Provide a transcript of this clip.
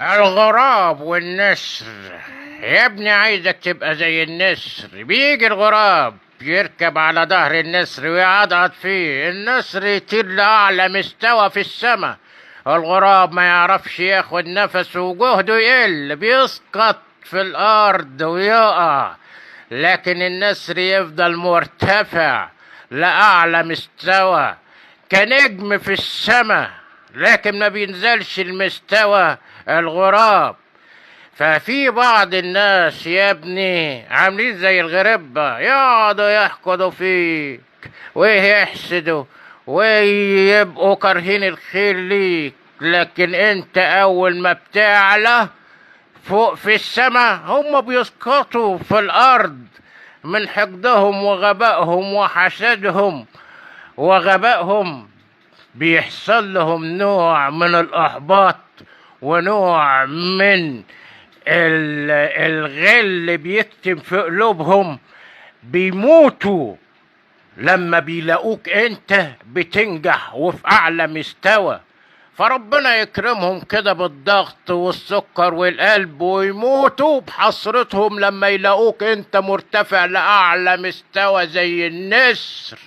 الغراب والنسر. يا ابني عايزك تبقى زي النسر. بيجي الغراب يركب على ظهر النسر ويعضعض فيه، النسر يطير لأعلى مستوى في السماء. الغراب ما يعرفش ياخد نفسه وجهده يقل، بيسقط في الأرض ويقع، لكن النسر يفضل مرتفع لأعلى مستوى كنجم في السماء، لكن ما بينزلش المستوى الغراب. ففي بعض الناس يا ابني عاملين زي الغربة، يقعدوا يحقدوا فيك ويحسدوا ويبقوا كارهين الخير ليك، لكن انت اول ما بتعلى فوق في السماء هم بيسقطوا في الارض من حقدهم وغبائهم وحسدهم وغبائهم. بيحصل لهم نوع من الإحباط ونوع من الغل بيكتم في قلوبهم، بيموتوا لما بيلاقوك انت بتنجح وفي اعلى مستوى. فربنا يكرمهم كده بالضغط والسكر والقلب ويموتوا بحسرتهم لما يلاقوك انت مرتفع لأعلى مستوى زي النسر.